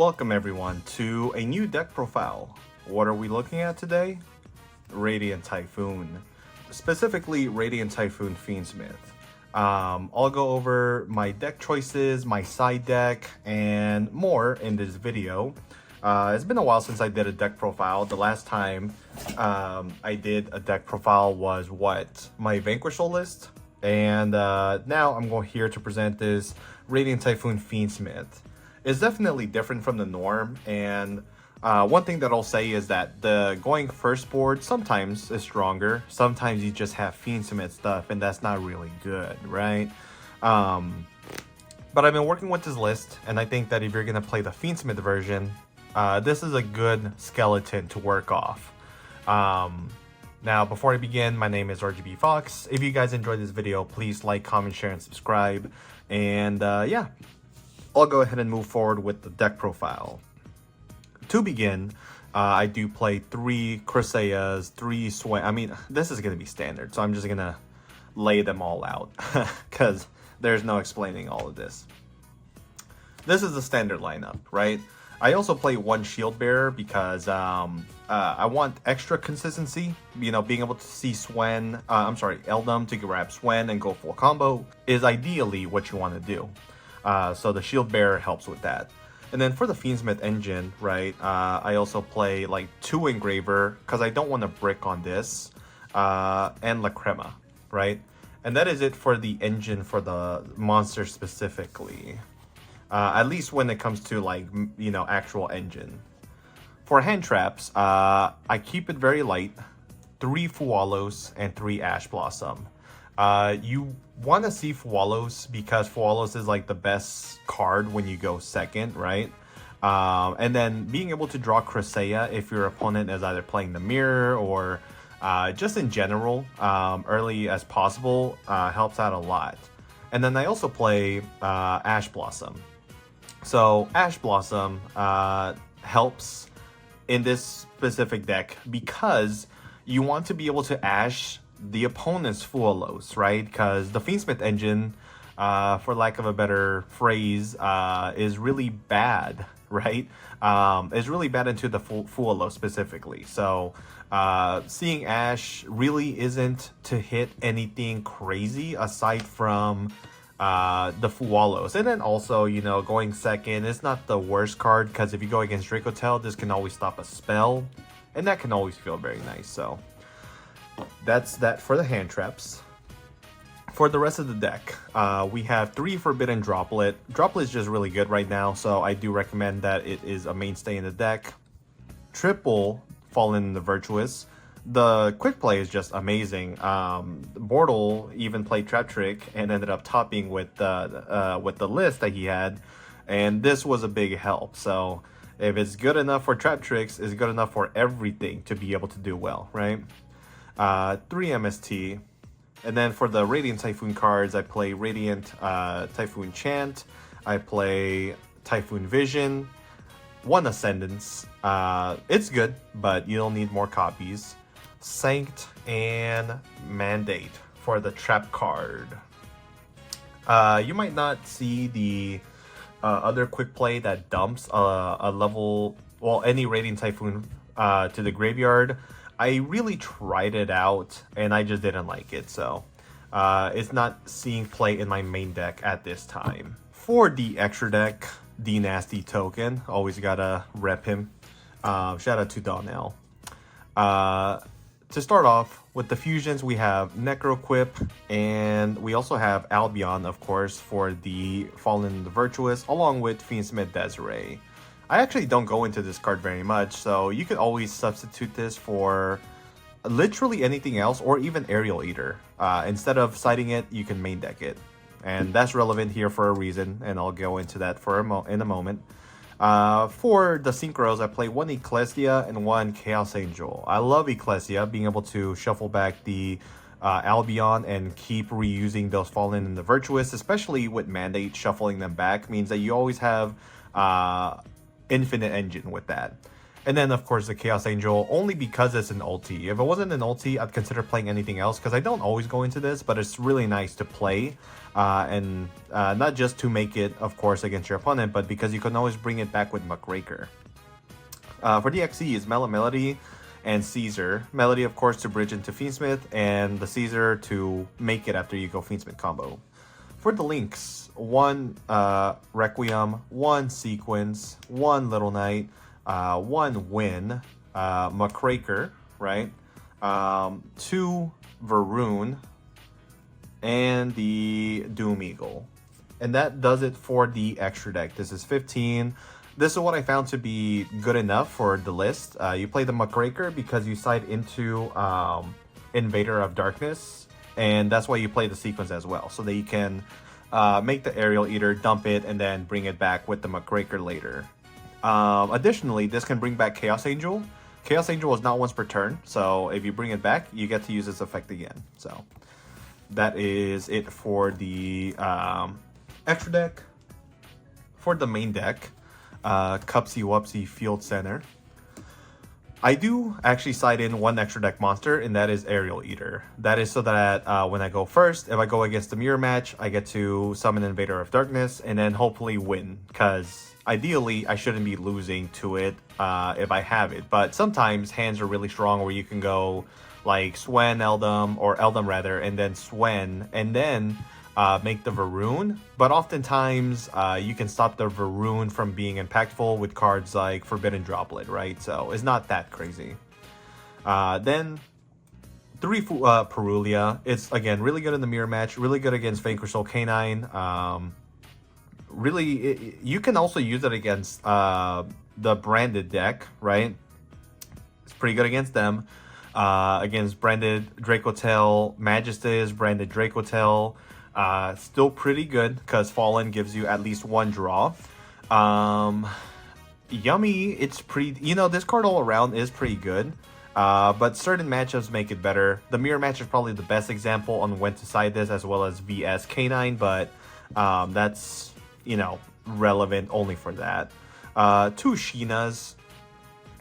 Welcome everyone to a new deck profile. What are we looking at today? Radiant Typhoon. Specifically Radiant Typhoon Fiendsmith. I'll go over my deck choices, my side deck, and more in this video. It's been a while since I did a deck profile. The last time I did a deck profile was my Vanquishal list. And now I'm here to present this Radiant Typhoon Fiendsmith. It's definitely different from the norm, and one thing that I'll say is that the going first board sometimes is stronger. Sometimes you just have Fiendsmith stuff, and that's not really good, right? But I've been working with this list, and I think that if you're gonna play the Fiendsmith version, this is a good skeleton to work off. Now, before I begin, my name is RGB Fox. If you guys enjoyed this video, please like, comment, share, and subscribe. And yeah, I'll go ahead and move forward with the deck profile. To begin, I do play 3 Cresseas, 3 Swain. I mean, this is going to be standard, so I'm just going to lay them all out because there's no explaining all of this. This is the standard lineup, right? I also play 1 Shield Bearer because I want extra consistency. You know, being able to see Eldum to grab Swen and go full combo is ideally what you want to do. So the Shield Bearer helps with that. And then for the Fiendsmith engine, right, I also play like 2 Engraver because I don't want to brick on this, and La Crema, right? And that is it for the engine for the monster specifically. At least when it comes to like, you know, actual engine. For hand traps, I keep it very light. 3 Fualos and 3 Ash Blossom. You want to see Fualos because Fualos is like the best card when you go second, right? And then being able to draw Cressea if your opponent is either playing the mirror or just in general, early as possible, helps out a lot. And then I also play Ash Blossom. So Ash Blossom helps in this specific deck because you want to be able to Ash the opponent's Fualos, right? Because the Fiendsmith engine, for lack of a better phrase, is really bad, right? Is really bad into the Fualo specifically. So seeing Ash really isn't to hit anything crazy aside from the Fualos. And then also, you know, going second is not the worst card because if you go against Dracotail, this can always stop a spell, and that can always feel very nice. So that's that for the hand traps. For the rest of the deck, we have 3 Forbidden Droplet. Droplet is just really good right now, so I do recommend that it is a mainstay in the deck. Triple Fallen in the Virtuous. The quick play is just amazing. Bortle even played Trap Trick and ended up topping with the list that he had, and this was a big help. So if it's good enough for Trap Tricks, it's good enough for everything to be able to do well, right? 3 MST. And then for the Radiant Typhoon cards, I play Radiant Typhoon Chant. I play Typhoon Vision. 1 Ascendance. It's good, but you don't need more copies. Sanct and Mandate for the trap card. You might not see the other quick play that dumps a level, well, any Radiant Typhoon to the graveyard. I really tried it out and I just didn't like it, so it's not seeing play in my main deck at this time. For the extra deck, D Nasty Token, always gotta rep him. Shout out to Donnell. To start off with the fusions, we have Necroquip, and we also have Albion, of course, for the Fallen in the Virtuous, along with Fiendsmith Desiree. I actually don't go into this card very much, so you could always substitute this for literally anything else, or even Aerial Eater. Instead of siding it, you can main deck it. And that's relevant here for a reason, and I'll go into that in a moment. For the Synchros, I play 1 Ecclesia and 1 Chaos Angel. I love Ecclesia, being able to shuffle back the Albion and keep reusing those Fallen in the Virtuous, especially with Mandate. Shuffling them back means that you always have infinite engine with that. And then, of course, the Chaos Angel, only because it's an ulti. If it wasn't an ulti, I'd consider playing anything else, because I don't always go into this, but it's really nice to play. And not just to make it, of course, against your opponent, but because you can always bring it back with Muckraker. For the XE is Melody and Caesar. Melody, of course, to bridge into Fiendsmith, and the Caesar to make it after you go Fiendsmith combo. For the links, 1 Requiem, 1 Sequence, 1 Little Knight, 1 Win, Muckraker, right? 2 Varun, and the Doom Eagle. And that does it for the extra deck. This is 15. This is what I found to be good enough for the list. You play the Muckraker because you side into Invader of Darkness, and that's why you play the Sequence as well, so that you can make the Aerial Eater, dump it, and then bring it back with the Muckraker later. Additionally, this can bring back Chaos Angel. Chaos Angel is not once per turn, so if you bring it back, you get to use its effect again. So that is it for the extra deck. For the main deck, Cupsy Wupsy Field Center, I do actually side in 1 extra deck monster, and that is Aerial Eater. That is so that when I go first, if I go against the mirror match, I get to summon Invader of Darkness and then hopefully win, because ideally I shouldn't be losing to it if I have it. But sometimes hands are really strong where you can go like Swen Eldum, or Eldum rather, and then Swen, and then make the Varun. But oftentimes you can stop the Varun from being impactful with cards like Forbidden Droplet, right? So it's not that crazy. Then 3 Perulia. It's again really good in the mirror match, really good against Vanquish Soul Canine. You can also use it against the branded deck, right? It's pretty good against them. Against branded Dracotail, Majesties, branded Dracotail. Still pretty good because Fallen gives you at least 1 draw. Yummy, it's pretty, this card all around is pretty good. But certain matchups make it better. The mirror match is probably the best example on when to side this, as well as VS K9, but that's, relevant only for that. 2 Sheenas,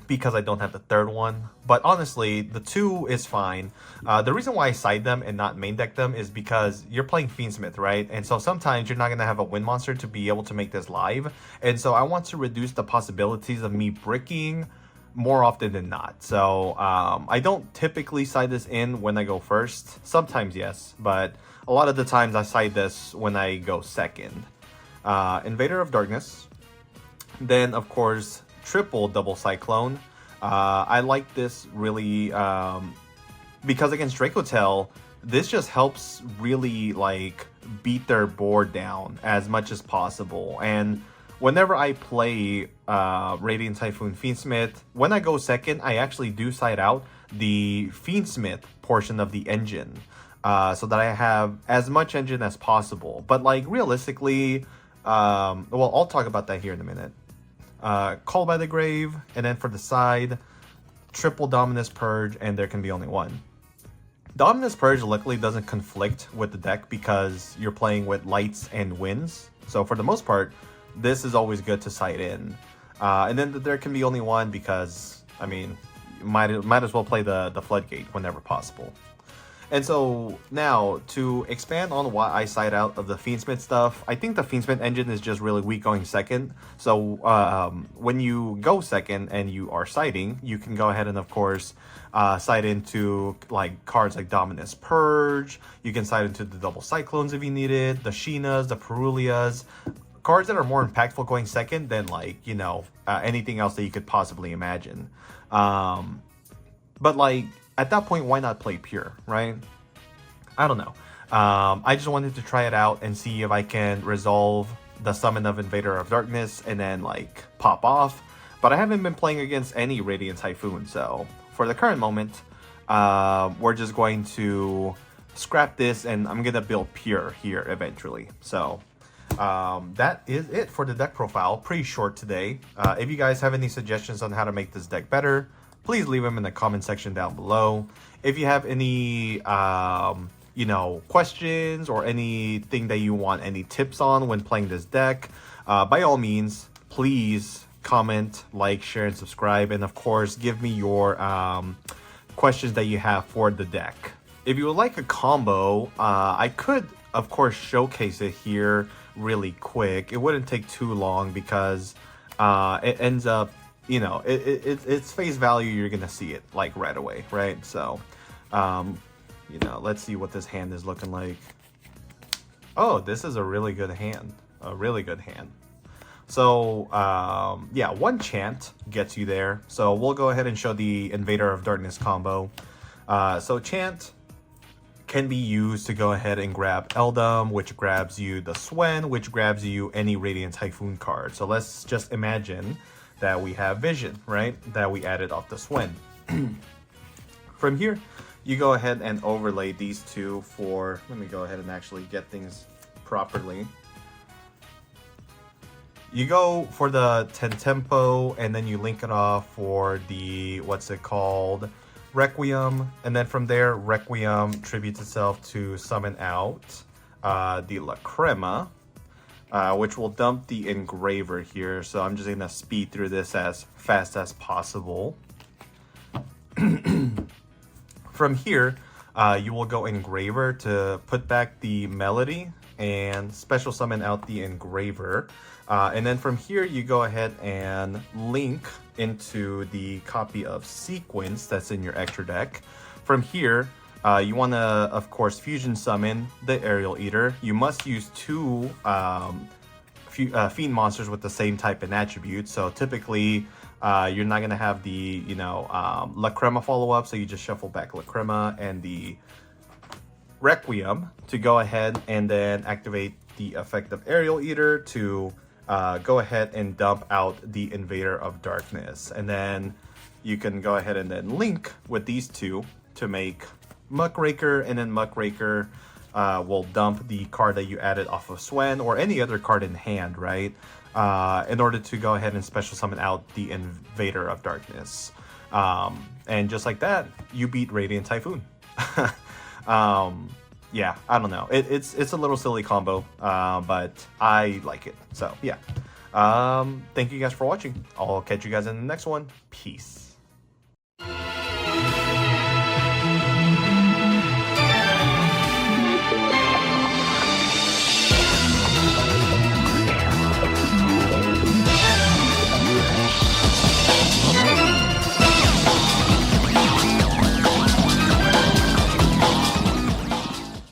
because I don't have the 3rd one. But honestly, the 2 is fine. The reason why I side them and not main deck them is because you're playing Fiendsmith, right? And so sometimes you're not going to have a win monster to be able to make this live. And so I want to reduce the possibilities of me bricking more often than not. So I don't typically side this in when I go first. Sometimes yes, but a lot of the times I side this when I go second. Invader of Darkness. Then, of course, triple double Cyclone. I like this really because against Dracotail, this just helps really beat their board down as much as possible. And whenever I play Radiant Typhoon Fiendsmith, when I go second, I actually do side out the Fiendsmith portion of the engine, so that I have as much engine as possible. But realistically, well, I'll talk about that here in a minute. Call by the Grave, and then for the side, triple Dominus Purge, and there can be only 1. Dominus Purge luckily doesn't conflict with the deck because you're playing with lights and winds. So for the most part, this is always good to side in. And then there can be only 1 because, I mean, you might as well play the Floodgate whenever possible. And so now, to expand on why I side out of the Fiendsmith stuff, I think the Fiendsmith engine is just really weak going second. So when you go second and you are siding, you can go ahead and, of course, side into cards like Dominus Purge. You can side into the double Cyclones if you need it, the Sheenas, the Perulias. Cards that are more impactful going second than anything else that you could possibly imagine. But at that point, why not play pure, right? I don't know. I just wanted to try it out and see if I can resolve the summon of Invader of Darkness and then pop off. But I haven't been playing against any Radiant Typhoon, so for the current moment, we're just going to scrap this and I'm gonna build pure here eventually. So that is it for the deck profile. Pretty short today. If you guys have any suggestions on how to make this deck better, please leave them in the comment section down below. If you have any, questions or anything that you want any tips on when playing this deck, by all means, please comment, like, share, and subscribe. And of course, give me your questions that you have for the deck. If you would like a combo, I could, of course, showcase it here really quick. It wouldn't take too long because it ends up, you know, it's face value. You're gonna see it like right away, right? So, you know, let's see what this hand is looking like. Oh, this is a really good hand. A really good hand. So, yeah, one chant gets you there. So we'll go ahead and show the Invader of Darkness combo. So chant can be used to go ahead and grab Eldum, which grabs you the Swen, which grabs you any Radiant Typhoon card. So let's just imagine that we have Vision, right? That we added off the Swen. From here, you go ahead and overlay these two for, let me go ahead and actually get things properly. You go for the 10 tempo, and then you link it off for the, what's it called? Requiem. And then from there, Requiem tributes itself to summon out the La Crema, which will dump the Engraver here. So I'm just going to speed through this as fast as possible. From here, you will go Engraver to put back the Melody and special summon out the Engraver. And then from here, you go ahead and link into the copy of Sequence that's in your extra deck. From here, you want to, of course, fusion summon the Aerial Eater. You must use two Fiend monsters with the same type and attribute. So typically, you're not going to have the, you know, La Crema follow-up. So you just shuffle back La Crema and the Requiem to go ahead and then activate the effect of Aerial Eater to go ahead and dump out the Invader of Darkness. And then you can go ahead and then link with these two to make Muckraker, and then Muckraker will dump the card that you added off of Swen or any other card in hand, right? In order to go ahead and special summon out the Invader of Darkness. And just like that, you beat Radiant Typhoon. Yeah, I don't know. It's a little silly combo, but I like it. So yeah. Thank you guys for watching. I'll catch you guys in the next one. Peace.